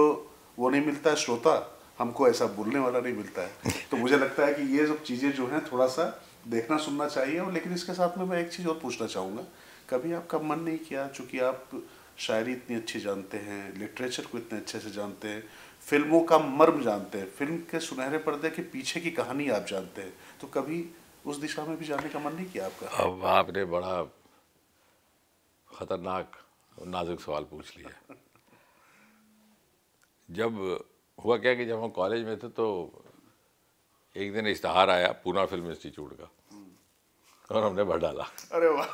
वो नहीं मिलता है श्रोता, हमको ऐसा बोलने वाला नहीं मिलता है। तो मुझे लगता है कि ये सब चीज़ें जो हैं थोड़ा सा देखना सुनना चाहिए। और लेकिन इसके साथ में मैं एक चीज़ और पूछना चाहूँगा, कभी आपका मन नहीं किया, चूँकि आप शायरी इतनी अच्छी जानते हैं, लिटरेचर को इतने अच्छे से जानते हैं, फिल्मों का मर्म जानते हैं, फिल्म के सुनहरे पर्दे के पीछे की कहानी आप जानते हैं, तो कभी उस दिशा में भी जाने का मन नहीं किया आपका? अब आपने बड़ा खतरनाक नाजुक सवाल पूछ लिया। जब हुआ क्या कि जब हम कॉलेज में थे तो एक दिन इश्तहार आया पूना फिल्म इंस्टीट्यूट का और हमने भर डाला। अरे वाह!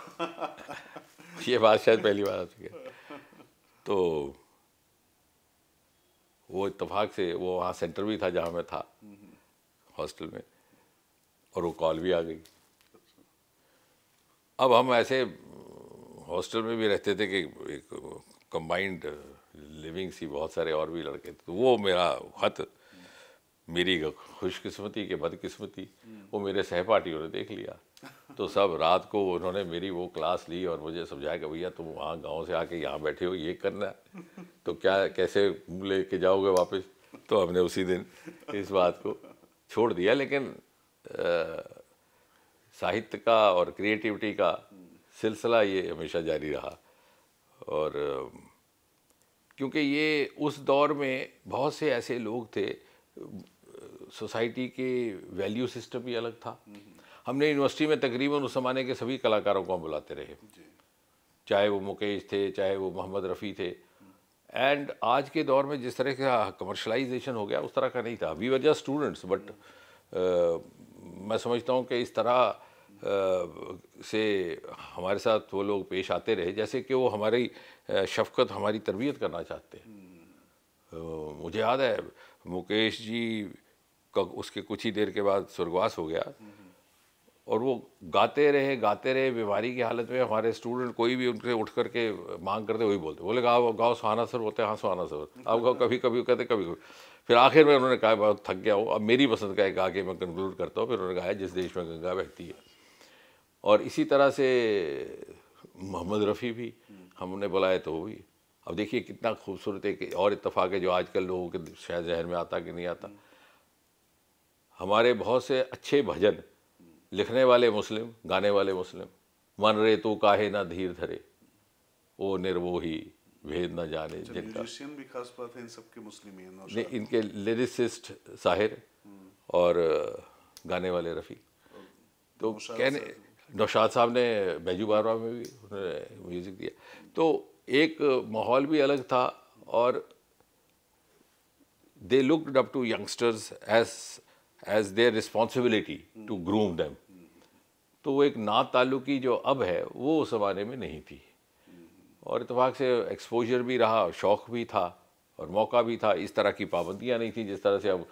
ये बात शायद पहली बार आ चुकी है। तो वो इत्तेफाक से वो वहाँ सेंटर भी था जहाँ मैं था हॉस्टल में, और वो कॉल भी आ गई। अब हम ऐसे हॉस्टल में भी रहते थे कि एक कंबाइंड लिविंग सी, बहुत सारे और भी लड़के थे, तो वो मेरा खत, मेरी खुशकिस्मती के बदकिस्मती, वो मेरे सहपाठियों ने देख लिया। तो सब रात को उन्होंने मेरी वो क्लास ली और मुझे समझाया कि भैया तुम वहाँ गांव से आके यहाँ बैठे हो, ये करना है तो क्या कैसे लेके जाओगे वापस। तो हमने उसी दिन इस बात को छोड़ दिया। लेकिन साहित्य का और क्रिएटिविटी का सिलसिला ये हमेशा जारी रहा। और क्योंकि ये उस दौर में बहुत से ऐसे लोग थे, सोसाइटी के वैल्यू सिस्टम भी अलग था। हमने यूनिवर्सिटी में तकरीबन उस ज़माने के सभी कलाकारों को हम बुलाते रहे, चाहे वो मुकेश थे, चाहे वो मोहम्मद रफ़ी थे। एंड आज के दौर में जिस तरह का कमर्शलाइजेशन हो गया उस तरह का नहीं था। We were just students, but मैं समझता हूँ कि इस तरह से हमारे साथ वो लोग पेश आते रहे जैसे कि वो हमारी शफ़क़त, हमारी तरबियत करना चाहते हैं। मुझे याद है मुकेश जी का उसके कुछ ही देर के बाद स्वर्गवास हो गया, और वो गाते रहे बीमारी की हालत में। हमारे स्टूडेंट कोई भी उनसे उठ करके मांग करते वही बोलते, बोले गाओ गाओ सुहाना सर, बोलते हाँ सुहाना सर, अब गाओ, कभी कभी कहते कभी कभी। फिर आखिर में उन्होंने कहा बहुत थक गया हो, अब मेरी पसंद का एक गा के मैं कंक्लूड करता हूँ। फिर उन्होंने कहा जिस देश में गंगा बहती है। और इसी तरह से मोहम्मद रफ़ी भी हमने बुलाए तो वो भी। अब देखिए कितना खूबसूरत एक और इत्तेफाक है जो आजकल लोगों के शायद जहन में आता कि नहीं आता। हमारे बहुत से अच्छे भजन लिखने वाले मुस्लिम, गाने वाले मुस्लिम। मन रे तू काहे ना धीर धरे, ओ निर्मोही भेद न जाने जिनका। म्यूजिशियन भी खास बात है इन सबके मुस्लिम ही हैं, नहीं, इनके लिरिसिस्ट साहिर और गाने वाले रफ़ी। तो कहने नौशाद साहब ने बैजू बारवा में भी उन्होंने म्यूज़िक दिया। तो एक माहौल भी अलग था और they looked up to youngsters as their responsibility to groom them. तो वो एक नात ताल्लुकी जो अब है वो उस ज़माने में नहीं थी। और इत्तेफाक से एक्सपोजर भी रहा, शौक़ भी था और मौका भी था। इस तरह की पाबंदियाँ नहीं थी जिस तरह से अब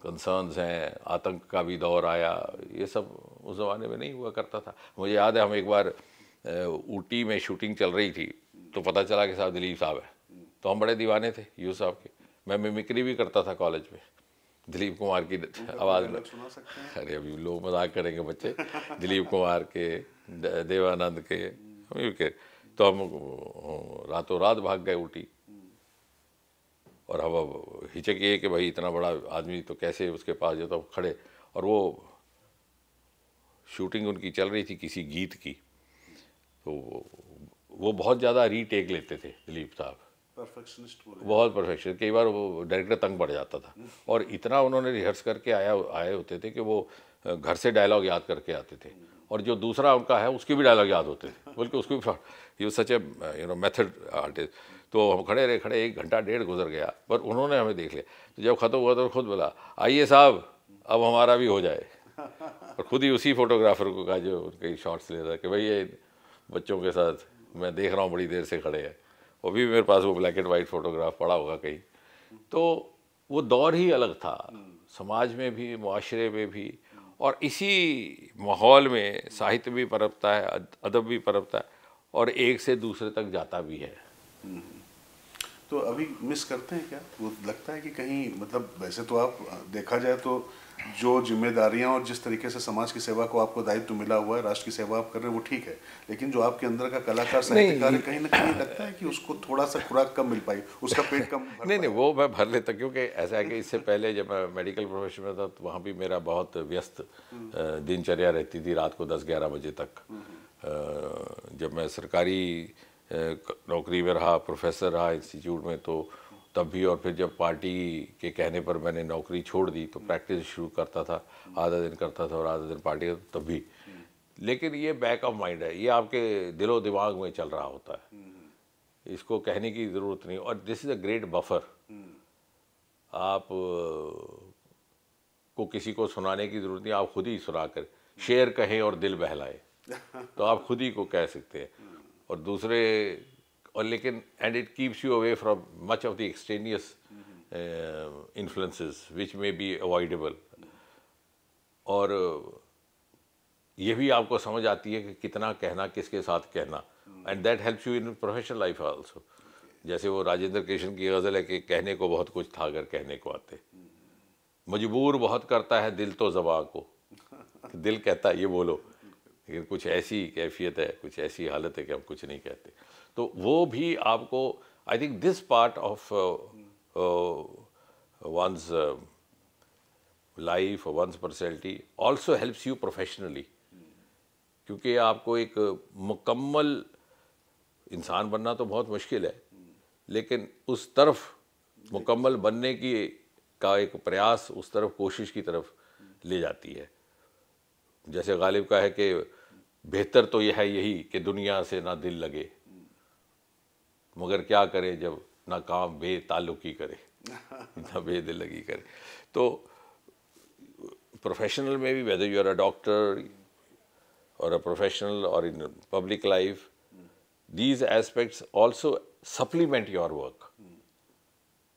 कंसर्न्स हैं, आतंक का भी दौर आया, ये सब उस ज़माने में नहीं हुआ करता था। मुझे याद है हम एक बार ऊटी में शूटिंग चल रही थी तो पता चला कि साहब दिलीप साहब है, तो हम बड़े दीवाने थे यूसुफ साहब के। मैं मिमिक्री भी करता था कॉलेज में दिलीप कुमार की आवाज़ में। अरे अभी लोग मजाक करेंगे बच्चे, दिलीप कुमार के, देवानंद के, तो हम रातों रात भाग गए ऊटी। और हम अब हिचक ये कि भाई इतना बड़ा आदमी तो कैसे उसके पास जो तो खड़े, और वो शूटिंग उनकी चल रही थी किसी गीत की, तो वो बहुत ज़्यादा रीटेक लेते थे दिलीप साहब, परफेक्शनिस्ट, बहुत परफेक्शन। कई बार वो डायरेक्टर तंग पड़ जाता था और इतना उन्होंने रिहर्स करके आए होते थे कि वो घर से डायलॉग याद करके आते थे और जो दूसरा उनका है उसके भी डायलॉग याद होते थे, बल्कि उसको भी ये सच ए मेथड आर्टिस्ट। तो हम खड़े रहे, 1 घंटा 1.5 गुजर गया, पर उन्होंने हमें देख लिया। तो जब ख़त्म हुआ तो खुद बोला आइए साहब अब हमारा भी हो जाए, और खुद ही उसी फोटोग्राफर को कहा जो उनके शॉट्स ले रहा है कि भाई ये बच्चों के साथ मैं देख रहा हूँ बड़ी देर से खड़े हैं। वो भी मेरे पास वो ब्लैक एंड वाइट फोटोग्राफ पड़ा होगा कहीं। तो वो दौर ही अलग था, समाज में भी, मुआशरे में भी, और इसी माहौल में साहित्य भी पनपता है, अदब भी पनपता है और एक से दूसरे तक जाता भी है। तो अभी मिस करते हैं क्या? वो लगता है कि कहीं, मतलब वैसे तो आप देखा जाए तो जो जिम्मेदारियां और जिस तरीके से समाज की सेवा को आपको दायित्व मिला हुआ है, राष्ट्र की सेवा आप कर रहे हैं, वो ठीक है, लेकिन जो आपके अंदर का कलाकार साहित्यकार है, कहीं ना कहीं लगता है कि उसको थोड़ा सा खुराक कम मिल पाई, उसका पेट कम भर नहीं, वो मैं भर लेता, क्योंकि ऐसा है कि इससे पहले जब मैं मेडिकल प्रोफेशन में था तो वहाँ भी मेरा बहुत व्यस्त दिनचर्या रहती थी, रात को 10-11 बजे तक। जब मैं सरकारी नौकरी में रहा, प्रोफेसर रहा इंस्टीट्यूट में, तो तब भी, और फिर जब पार्टी के कहने पर मैंने नौकरी छोड़ दी तो प्रैक्टिस शुरू करता था, आधा दिन करता था और आधा दिन पार्टी करता, तब भी। लेकिन ये बैक ऑफ माइंड है, ये आपके दिलो दिमाग में चल रहा होता है, इसको कहने की ज़रूरत नहीं। और this is a great buffer. आप को किसी को सुनाने की ज़रूरत नहीं, आप खुद ही सुना कर शेर कहें और दिल बहलाए तो आप खुद ही को कह सकते हैं। और दूसरे, और लेकिन and it keeps you away from much of the extraneous influences which may be avoidable. और ये भी आपको समझ आती है कि कितना कहना, किसके साथ कहना, and that helps you in professional life also. जैसे वो राजेंद्र कृष्ण की गज़ल है कि कहने को बहुत कुछ था अगर कहने को आते, मजबूर बहुत करता है दिल तो ज़बां को, दिल कहता है ये बोलो, लेकिन कुछ ऐसी कैफियत है, कुछ ऐसी हालत है कि हम कुछ नहीं कहते। तो वो भी आपको, I think this part of one's life, one's personality also helps you professionally, क्योंकि आपको एक मुकम्मल इंसान बनना तो बहुत मुश्किल है, लेकिन उस तरफ मुकम्मल बनने की का एक प्रयास, उस तरफ कोशिश की तरफ ले जाती है। जैसे गालिब का है कि बेहतर तो यह है यही कि दुनिया से ना दिल लगे, मगर क्या करे जब ना काम बेताल्लुकी करे ना बेदिल लगी करे। तो प्रोफेशनल में भी, whether you are a doctor or a professional or in public life, these aspects also supplement your work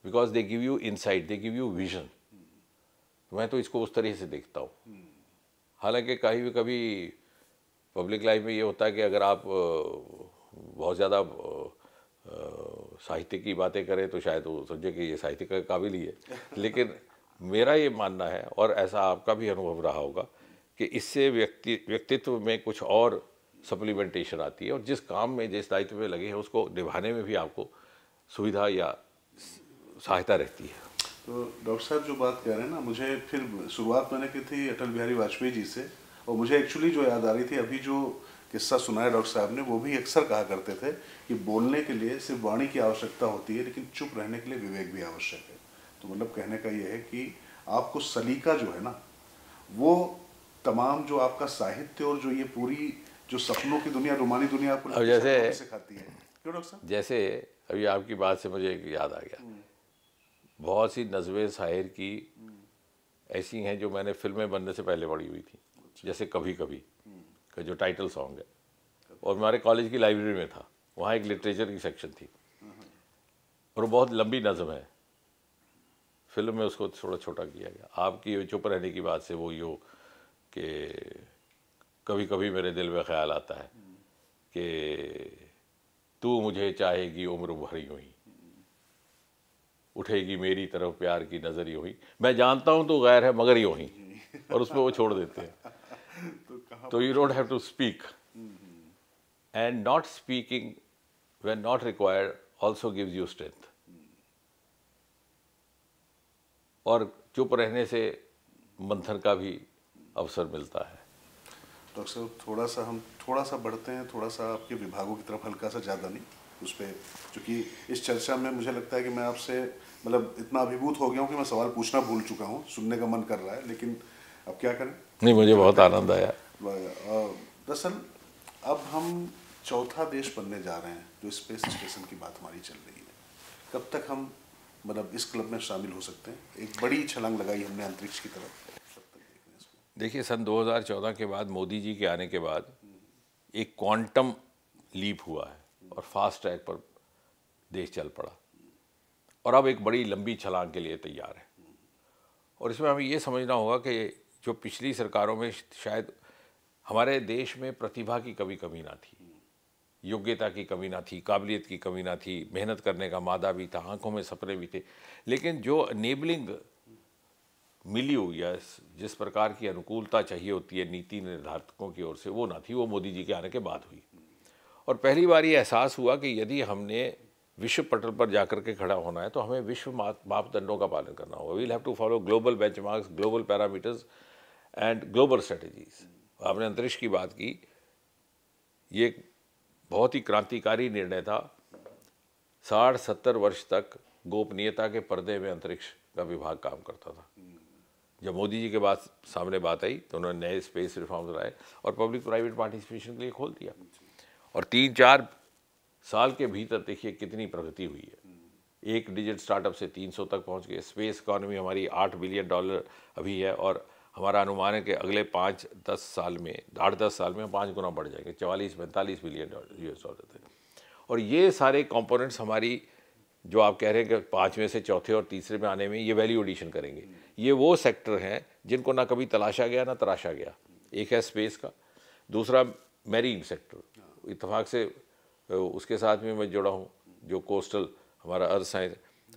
because they give you insight, they give you vision. मैं तो इसको उस तरह से देखता हूँ। हालांकि कभी पब्लिक लाइफ में ये होता है कि अगर आप बहुत ज़्यादा साहित्य की बातें करें तो शायद वो समझे कि ये साहित्य के काबिल ही है, लेकिन मेरा ये मानना है, और ऐसा आपका भी अनुभव रहा होगा, कि इससे व्यक्तित्व में कुछ और सप्लीमेंटेशन आती है, और जिस काम में, जिस दायित्व में लगे हैं उसको निभाने में भी आपको सुविधा या सहायता रहती है। तो डॉक्टर साहब जो बात कह रहे हैं ना, मुझे फिर शुरुआत मैंने की थी अटल बिहारी वाजपेयी जी से, और मुझे एक्चुअली जो याद आ रही थी, अभी जो किस्सा सुनाया डॉक्टर साहब ने, वो भी अक्सर कहा करते थे कि बोलने के लिए सिर्फ वाणी की आवश्यकता होती है, लेकिन चुप रहने के लिए विवेक भी आवश्यक है। तो मतलब कहने का ये है कि आपको सलीका जो है ना, वो तमाम जो आपका साहित्य और जो ये पूरी जो सपनों की दुनिया, रुमानी दुनिया आपको अब जैसे सिखाती है, क्यों डॉक्टर साहब? जैसे अभी आपकी बात से मुझे एक याद आ गया, बहुत सी नज़्में शायर की ऐसी हैं जो मैंने फिल्में बनने से पहले पढ़ी हुई थी। जैसे कभी कभी का जो टाइटल सॉन्ग है, और हमारे कॉलेज की लाइब्रेरी में था, वहाँ एक लिटरेचर की सेक्शन थी, और वो बहुत लंबी नज़म है। फिल्म में उसको थोड़ा छोटा किया गया। आपकी चुप रहने की बात से वो यो कि कभी कभी मेरे दिल में ख्याल आता है कि तू मुझे चाहेगी उम्र भर यूं ही, उठेगी मेरी तरफ प्यार की नज़र यूं ही, मैं जानता हूँ तो गैर है मगर यूं ही, और उसमें वो छोड़ देते हैं। तो you don't have to speak, and not speaking when not required also gives you strength. और चुप रहने से मंथन का भी अवसर मिलता है। डॉक्टर साहब हम थोड़ा सा बढ़ते हैं, थोड़ा सा आपके विभागों की तरफ, हल्का सा, ज़्यादा नहीं उस पर, क्योंकि इस चर्चा में मुझे लगता है कि मैं आपसे मतलब इतना अभिभूत हो गया हूँ कि मैं सवाल पूछना भूल चुका हूँ, सुनने का मन कर रहा है, लेकिन अब क्या करें। नहीं, मुझे बहुत आनंद आया। दरअसल अब हम चौथा देश बनने जा रहे हैं, जो स्पेस स्टेशन की बात हमारी चल रही है। कब तक हम मतलब इस क्लब में शामिल हो सकते हैं? एक बड़ी छलांग लगाई हमने अंतरिक्ष की तरफ। देखिए, सन 2014 के बाद, मोदी जी के आने के बाद एक क्वांटम लीप हुआ है और फास्ट ट्रैक पर देश चल पड़ा, और अब एक बड़ी लंबी छलांग के लिए तैयार है। और इसमें हमें ये समझना होगा कि जो पिछली सरकारों में शायद हमारे देश में प्रतिभा की कमी ना थी, योग्यता की कमी ना थी, काबिलियत की कमी ना थी, मेहनत करने का मादा भी था, आंखों में सपने भी थे, लेकिन जो एनेबलिंग मिली हुई है, जिस प्रकार की अनुकूलता चाहिए होती है नीति निर्धारकों की ओर से, वो ना थी। वो मोदी जी के आने के बाद हुई, और पहली बार ये एहसास हुआ कि यदि हमने विश्व पटल पर जाकर के खड़ा होना है तो हमें विश्व मापदंडों का पालन करना होगा। We'll have to follow global benchmarks, global parameters and global strategies. आपने अंतरिक्ष की बात की, ये एक बहुत ही क्रांतिकारी निर्णय था। 60-70 वर्ष तक गोपनीयता के पर्दे में अंतरिक्ष का विभाग काम करता था। जब मोदी जी के बाद सामने बात आई तो उन्होंने नए स्पेस रिफॉर्म्स लाए और पब्लिक प्राइवेट पार्टिसिपेशन के लिए खोल दिया, और 3-4 साल के भीतर देखिए कितनी प्रगति हुई है। एक डिजिट स्टार्टअप से 300 तक पहुंच गए। स्पेस इकॉनमी हमारी $8 बिलियन अभी है, और हमारा अनुमान है कि अगले 8-10 साल में हम 5 गुना बढ़ जाएंगे, 44-45 बिलियन US डॉलर तक। और ये सारे कंपोनेंट्स हमारी, जो आप कह रहे हैं कि 5 में से चौथे और तीसरे में आने में ये वैल्यू एडिशन करेंगे, ये वो सेक्टर हैं जिनको ना कभी तलाशा गया ना तराशा गया। एक है स्पेस का, दूसरा मैरीन सेक्टर, इत्तेफाक से उसके साथ में मैं जुड़ा हूँ, जो कोस्टल हमारा अर्थ साइंस।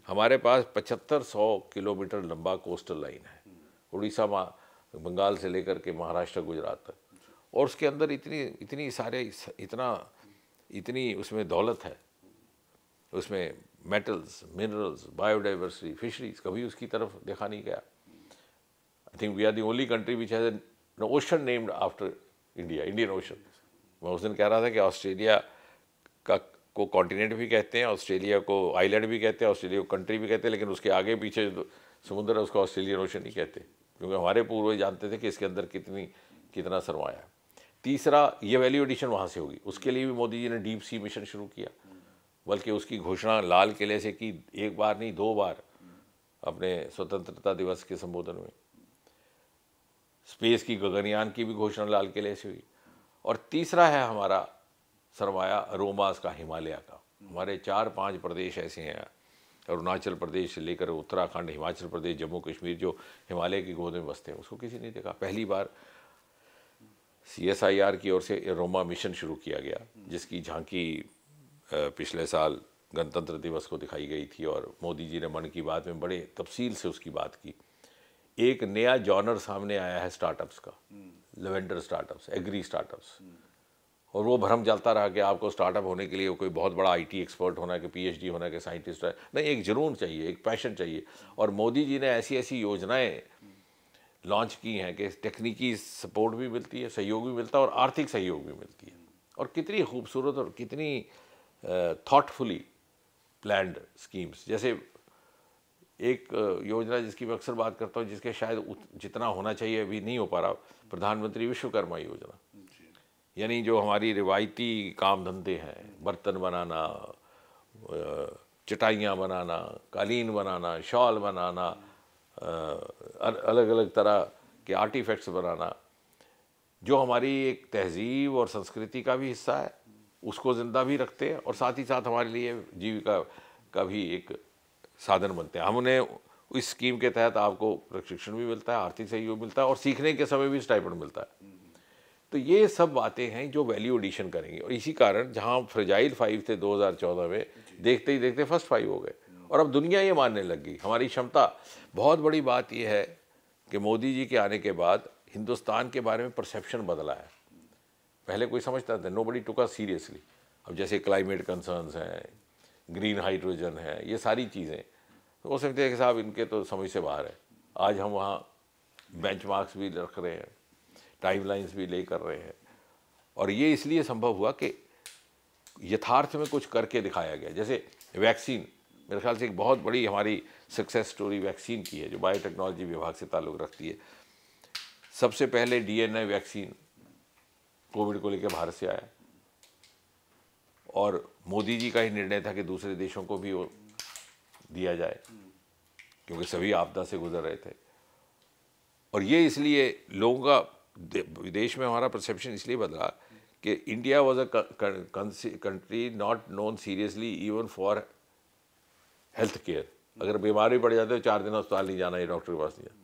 हमारे पास 7500 किलोमीटर लंबा कोस्टल लाइन है, उड़ीसा बंगाल से लेकर के महाराष्ट्र गुजरात तक, और उसके अंदर इतनी उसमें दौलत है, उसमें मेटल्स, मिनरल्स, बायोडाइवर्सिटी, फिशरीज, कभी उसकी तरफ देखा नहीं गया। I think we are the only country which has an ocean named after India, Indian Ocean. मैं उस दिन कह रहा था कि ऑस्ट्रेलिया को कॉन्टिनेंट भी कहते हैं, ऑस्ट्रेलिया को आइलैंड भी कहते हैं, ऑस्ट्रेलिया को कंट्री भी कहते हैं, लेकिन उसके आगे पीछे जो समुद्र है उसको ऑस्ट्रेलियन ओशन नहीं कहते, क्योंकि हमारे पूर्वज जानते थे कि इसके अंदर कितना सरमाया है। तीसरा, ये वैल्यू एडिशन वहाँ से होगी। उसके लिए भी मोदी जी ने डीप सी मिशन शुरू किया, बल्कि उसकी घोषणा लाल किले से की, एक बार नहीं 2 बार, अपने स्वतंत्रता दिवस के संबोधन में। स्पेस की, गगनयान की भी घोषणा लाल किले से हुई। और तीसरा है हमारा सरमाया रोमास का, हिमालय का। हमारे 4-5 प्रदेश ऐसे हैं, अरुणाचल प्रदेश से लेकर उत्तराखंड, हिमाचल प्रदेश, जम्मू कश्मीर, जो हिमालय की गोद में बसते हैं। उसको किसी ने देखा। पहली बार CSIR की ओर से रोमा मिशन शुरू किया गया, जिसकी झांकी पिछले साल गणतंत्र दिवस को दिखाई गई थी, और मोदी जी ने मन की बात में बड़े तफसील से उसकी बात की। एक नया जॉनर सामने आया है स्टार्टअप्स का, लेवेंडर स्टार्टअप्स, एग्री स्टार्टअप्स। और वो भ्रम चलता रहा कि आपको स्टार्टअप होने के लिए कोई बहुत बड़ा IT एक्सपर्ट होना है, कि PhD होना है, कि साइंटिस्ट है। नहीं, एक जुनून चाहिए, एक पैशन चाहिए। और मोदी जी ने ऐसी ऐसी योजनाएं लॉन्च की हैं कि तकनीकी सपोर्ट भी मिलती है, सहयोग भी मिलता है, और आर्थिक सहयोग भी मिलती है। और कितनी खूबसूरत और कितनी थॉटफुली प्लान्ड स्कीम्स। जैसे एक योजना जिसकी मैं अक्सर बात करता हूँ, जिसके शायद जितना होना चाहिए अभी नहीं हो पा रहा, प्रधानमंत्री विश्वकर्मा योजना। यानी जो हमारी रिवायती काम धंधे हैं, बर्तन बनाना, चटाइयाँ बनाना, कालीन बनाना, शॉल बनाना, अलग अलग तरह के आर्टिफैक्ट्स बनाना, जो हमारी एक तहजीब और संस्कृति का भी हिस्सा है, उसको ज़िंदा भी रखते हैं और साथ ही साथ हमारे लिए जीविका का भी एक साधन बनते हैं। हमने इस स्कीम के तहत आपको प्रशिक्षण भी मिलता है, आर्थिक सहयोग मिलता है और सीखने के समय भी स्टाइपेंड मिलता है। तो ये सब बातें हैं जो वैल्यू एडिशन करेंगी और इसी कारण जहां फ्रेजाइल 5 थे 2014 में, देखते ही देखते फर्स्ट 5 हो गए और अब दुनिया ये मानने लग गई हमारी क्षमता। बहुत बड़ी बात यह है कि मोदी जी के आने के बाद हिंदुस्तान के बारे में परसेप्शन बदला है। पहले कोई समझता था, नोबडी टुक अस सीरियसली। अब जैसे क्लाइमेट कंसर्न्स हैं, ग्रीन हाइड्रोजन है, ये सारी चीज़ें तो वो समझते हैं कि साहब इनके तो समझ से बाहर है। आज हम वहाँ बेंचमार्क्स भी रख रहे हैं, टाइमलाइंस भी ले कर रहे हैं और ये इसलिए संभव हुआ कि यथार्थ में कुछ करके दिखाया गया। जैसे वैक्सीन, मेरे ख्याल से एक बहुत बड़ी हमारी सक्सेस स्टोरी वैक्सीन की है जो बायोटेक्नोलॉजी विभाग से ताल्लुक़ रखती है। सबसे पहले DNA वैक्सीन कोविड को लेकर भारत से आया और मोदी जी का ही निर्णय था कि दूसरे देशों को भी वो दिया जाए क्योंकि सभी आपदा से गुजर रहे थे। और ये इसलिए लोगों का विदेश में हमारा परसेप्शन इसलिए बदला कि India was a country not known seriously even for health care. अगर बीमार भी पड़ जाते तो 4 दिन अस्पताल नहीं जाना, ये डॉक्टर के पास नहीं जाना।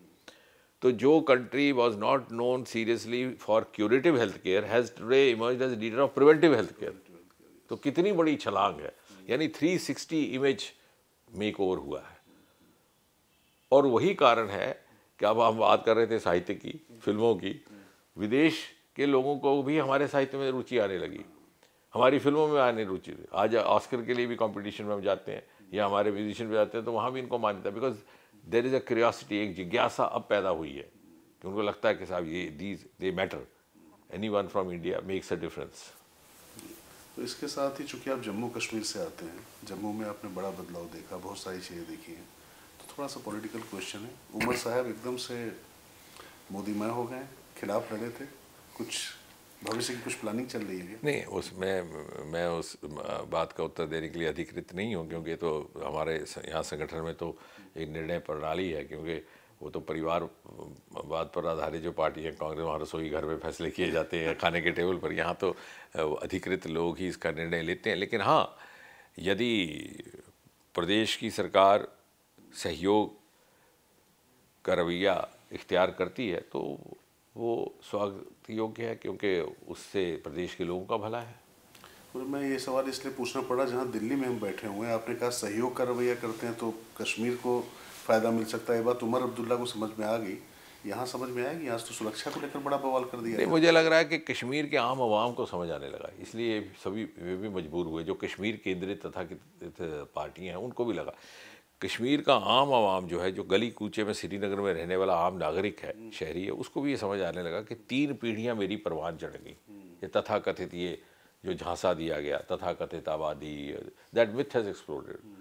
तो जो country was not known seriously for curative health care has today emerged as leader of preventive health care. तो कितनी बड़ी छलांग है, यानी 360 इमेज मेक ओवर हुआ है। और वही कारण है कि अब हम बात कर रहे थे साहित्य की, फिल्मों की, विदेश के लोगों को भी हमारे साहित्य में रुचि आने लगी, हमारी फिल्मों में आने रुचि। आज ऑस्कर के लिए भी कंपटीशन में हम जाते हैं या हमारे म्यूजिशियन पे जाते हैं तो वहाँ भी इनको मान्यता, because there is a curiosity, एक जिज्ञासा अब पैदा हुई है कि उनको लगता है कि साहब ये these they matter, any one from India makes a difference. तो इसके साथ ही चूँकि आप जम्मू कश्मीर से आते हैं, जम्मू में आपने बड़ा बदलाव देखा, बहुत सारी चीज़ें देखी हैं, तो थोड़ा सा पॉलिटिकल क्वेश्चन है। उमर साहब एकदम से मोदीमय हो गए, खिलाफ लड़े थे, कुछ भविष्य की कुछ प्लानिंग चल रही है? नहीं, उसमें मैं उस बात का उत्तर देने के लिए अधिकृत नहीं हूँ क्योंकि तो हमारे यहाँ संगठन में तो एक निर्णय प्रणाली है, क्योंकि वो तो परिवारवाद पर आधारित जो पार्टी है कांग्रेस, वहाँ रसोई घर में फैसले किए जाते हैं खाने के टेबल पर। यहाँ तो अधिकृत लोग ही इसका निर्णय लेते हैं। लेकिन हाँ, यदि प्रदेश की सरकार सहयोग का रवैया इख्तियार करती है तो वो स्वागत योग्य है, क्योंकि उससे प्रदेश के लोगों का भला है। और मैं ये सवाल इसलिए पूछना पड़ा, जहाँ दिल्ली में हम बैठे हुए हैं, आपने कहा सहयोग का रवैया करते हैं तो कश्मीर को फ़ायदा मिल सकता है। ये बात उमर अब्दुल्ला को समझ में आ गई, यहाँ समझ में आएगी? यहाँ तो सुरक्षा को लेकर बड़ा बवाल कर दिया। नहीं, मुझे लग रहा है कि कश्मीर के आम आवाम को समझ आने लगा, इसलिए सभी वे भी मजबूर हुए। जो कश्मीर केंद्रित तथा पार्टियाँ हैं उनको भी लगा कश्मीर का आम आवाम जो है, जो गली कूचे में श्रीनगर में रहने वाला आम नागरिक है, शहरी है, उसको भी ये समझ आने लगा कि 3 पीढ़ियाँ मेरी परवान चढ़ गई। ये तथाकथित ये जो झांसा दिया गया, तथाकथित आबादी, दैट मिथ हैज़ एक्सप्लोडेड।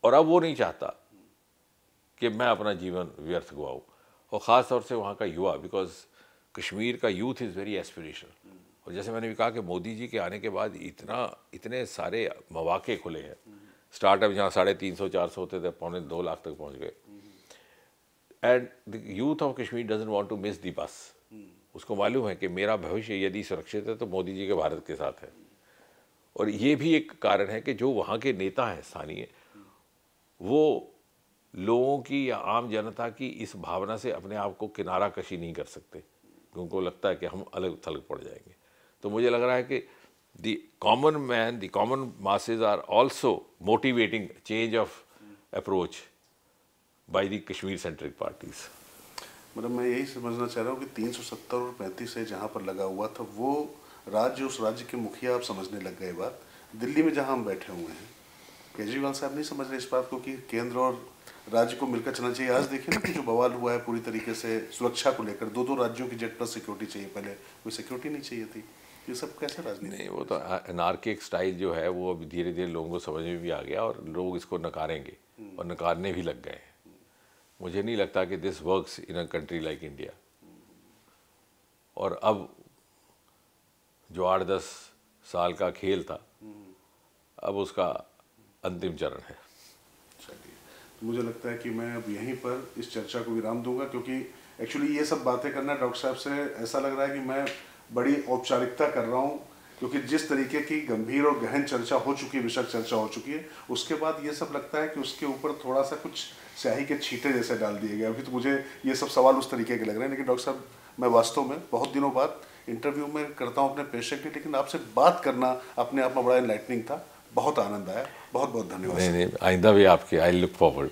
और अब वो नहीं चाहता कि मैं अपना जीवन व्यर्थ गवाऊँ, और ख़ास तौर से वहाँ का युवा, बिकॉज कश्मीर का यूथ इज़ वेरी एस्पिरेशनल। और जैसे मैंने भी कहा कि मोदी जी के आने के बाद इतने सारे मौके खुले हैं। स्टार्टअप जहाँ 350-400 होते थे, 2.25 लाख तक पहुँच गए। And the youth of Kashmir doesn't want to miss the bus. उसको मालूम है कि मेरा भविष्य यदि सुरक्षित है तो मोदी जी के भारत के साथ है। और ये भी एक कारण है कि जो वहाँ के नेता हैं स्थानीय, वो लोगों की या आम जनता की इस भावना से अपने आप को किनारा कशी नहीं कर सकते, उनको लगता है कि हम अलग थलग पड़ जाएंगे। तो मुझे लग रहा है कि the common man, the common masses are also motivating change of approach by the Kashmir-centric parties. मतलब मैं यही समझना चाह रहा हूँ कि 370 और 35 से जहाँ पर लगा हुआ था वो राज्य, उस राज्य के मुखिया आप समझने लग गए बात। दिल्ली में जहाँ हम बैठे हुए हैं, केजरीवाल साहब नहीं समझ रहे इस बात को कि केंद्र और राज्य को मिलकर चलना चाहिए। आज देखिए ना कि जो बवाल हुआ है पूरी तरीके से सुरक्षा को लेकर, 2 राज्यों की जेट प्लस सिक्योरिटी चाहिए, पहले कोई सिक्योरिटी नहीं चाहिए थी। ये सब कैसे राजनीति? नहीं, वो तो अनार्किक स्टाइल जो है वो अब धीरे धीरे लोगों को समझ में भी आ गया और लोग इसको नकारेंगे और नकारने भी लग गए हैं। मुझे नहीं लगता कि this works in a country like India. और अब जो 8-10 साल का खेल था, अब उसका अंतिम चरण है। चलिए, तो मुझे लगता है कि मैं अब यहीं पर इस चर्चा को विराम दूंगा, क्योंकि एक्चुअली ये सब बातें करना डॉक्टर साहब से ऐसा लग रहा है कि मैं बड़ी औपचारिकता कर रहा हूँ, क्योंकि जिस तरीके की गंभीर और गहन चर्चा हो चुकी है, विशद चर्चा हो चुकी है, उसके बाद ये सब लगता है कि उसके ऊपर थोड़ा सा कुछ स्याही के छींटे जैसे डाल दिए गए। अभी तो मुझे ये सब सवाल उस तरीके के लग रहे हैं, लेकिन डॉक्टर साहब मैं वास्तव में बहुत दिनों बाद इंटरव्यू में करता हूँ अपने पेशे के, लेकिन आपसे बात करना अपने आप में बड़ा इनलाइटनिंग था। बहुत आनंद आया। बहुत बहुत धन्यवाद। नहीं, आइंदा भी आपकी, आई लुक फॉरवर्ड।